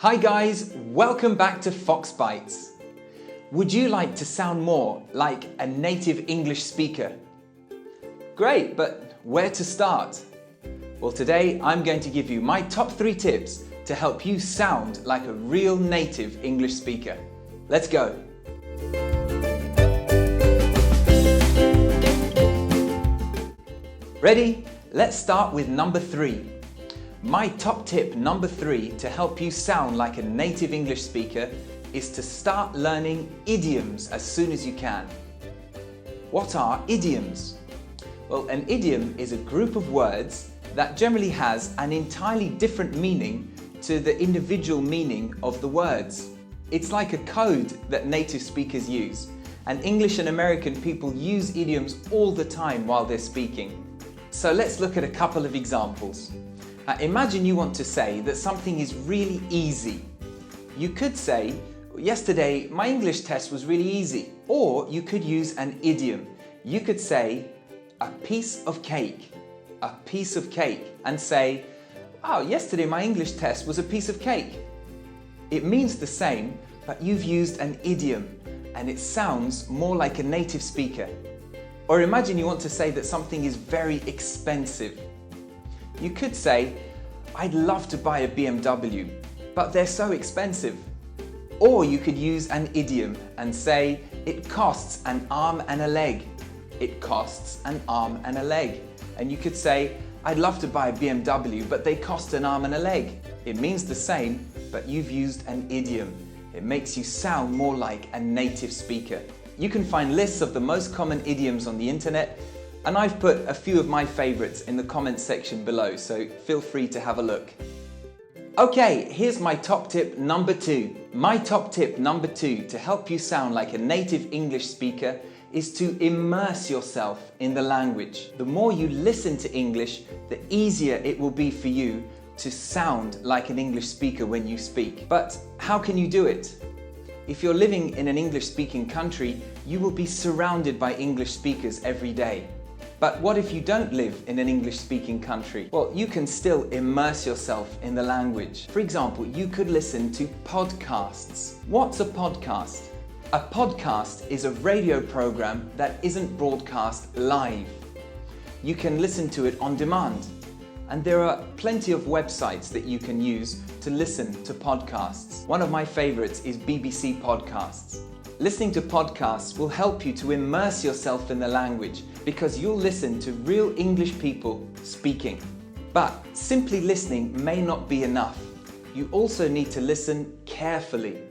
Hi guys, welcome back to Fox Bites. Would you like to sound more like a native English speaker? Great, but where to start? Well, today I'm going to give you my top 3 tips to help you sound like a real native English speaker. Let's go. Ready? Let's start with number 3. My top tip number 3 to help you sound like a native English speaker is to start learning idioms as soon as you can. What are idioms? Well, an idiom is a group of words that generally has an entirely different meaning to the individual meaning of the words. It's like a code that native speakers use, and English and American people use idioms all the time while they're speaking. So let's look at a couple of examples. Imagine you want to say that something is really easy. You could say, yesterday my English test was really easy. Or you could use an idiom. You could say, a piece of cake. A piece of cake. And say, wow, yesterday my English test was a piece of cake. It means the same, but you've used an idiom and it sounds more like a native speaker. Or imagine you want to say that something is very expensive. You could say, I'd love to buy a BMW, but they're so expensive. Or you could use an idiom and say, it costs an arm and a leg. It costs an arm and a leg. And you could say, I'd love to buy a BMW, but they cost an arm and a leg. It means the same, but you've used an idiom. It makes you sound more like a native speaker. You can find lists of the most common idioms on the internet, and I've put a few of my favorites in the comments section below, so feel free to have a look. Okay, here's my top tip number 2. My top tip number 2 to help you sound like a native English speaker is to immerse yourself in the language. The more you listen to English, the easier it will be for you to sound like an English speaker when you speak. But how can you do it? If you're living in an English-speaking country, you will be surrounded by English speakers every day. But what if you don't live in an English-speaking country? Well, you can still immerse yourself in the language. For example, you could listen to podcasts. What's a podcast? A podcast is a radio program that isn't broadcast live. You can listen to it on demand. And there are plenty of websites that you can use to listen to podcasts. One of my favorites is BBC Podcasts. Listening to podcasts will help you to immerse yourself in the language because you'll listen to real English people speaking. But simply listening may not be enough. You also need to listen carefully.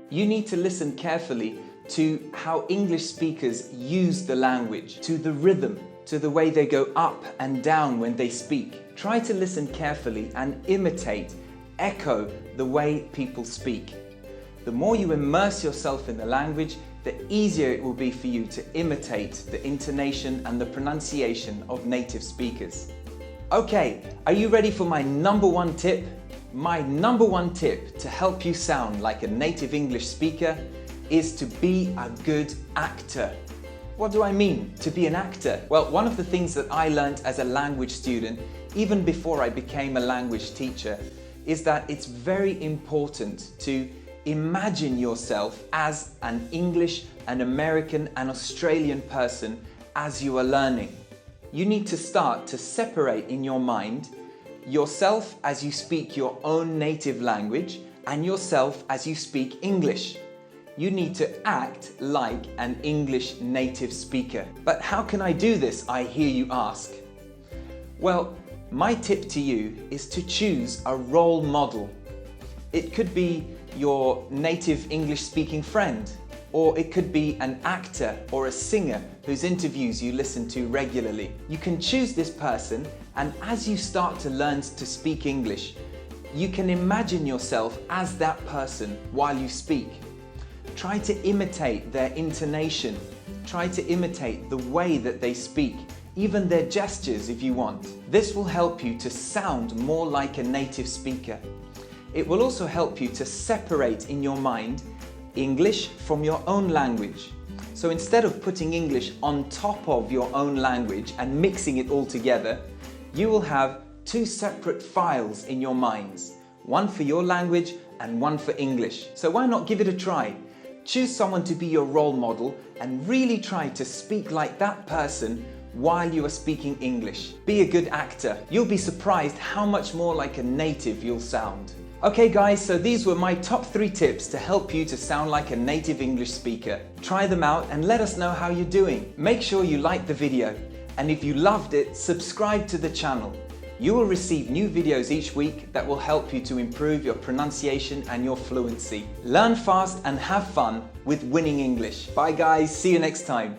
You need to listen carefully to how English speakers use the language, to the rhythm, to the way they go up and down when they speak. Try to listen carefully and imitate, echo the way people speak. The more you immerse yourself in the language, the easier it will be for you to imitate the intonation and the pronunciation of native speakers. Okay, are you ready for my number 1 tip? My number 1 tip to help you sound like a native English speaker is to be a good actor. What do I mean, to be an actor? Well, one of the things that I learned as a language student, even before I became a language teacher, is that it's very important to imagine yourself as an English, an American, an Australian person as you are learning. You need to start to separate in your mind yourself as you speak your own native language and yourself as you speak English. You need to act like an English native speaker. But how can I do this, I hear you ask? Well, my tip to you is to choose a role model. It could be your native English-speaking friend, or it could be an actor or a singer whose interviews you listen to regularly. You can choose this person, and as you start to learn to speak English, you can imagine yourself as that person while you speak. Try to imitate their intonation. Try to imitate the way that they speak, even their gestures if you want. This will help you to sound more like a native speaker. It will also help you to separate in your mind English from your own language. So instead of putting English on top of your own language and mixing it all together, you will have 2 separate files in your minds. one for your language and one for English. So why not give it a try? Choose someone to be your role model and really try to speak like that person while you are speaking English. Be a good actor. You'll be surprised how much more like a native you'll sound. Okay guys, so these were my top 3 tips to help you to sound like a native English speaker. Try them out and let us know how you're doing. Make sure you like the video, and if you loved it, subscribe to the channel. You will receive new videos each week that will help you to improve your pronunciation and your fluency. Learn fast and have fun with Winning English. Bye guys, see you next time.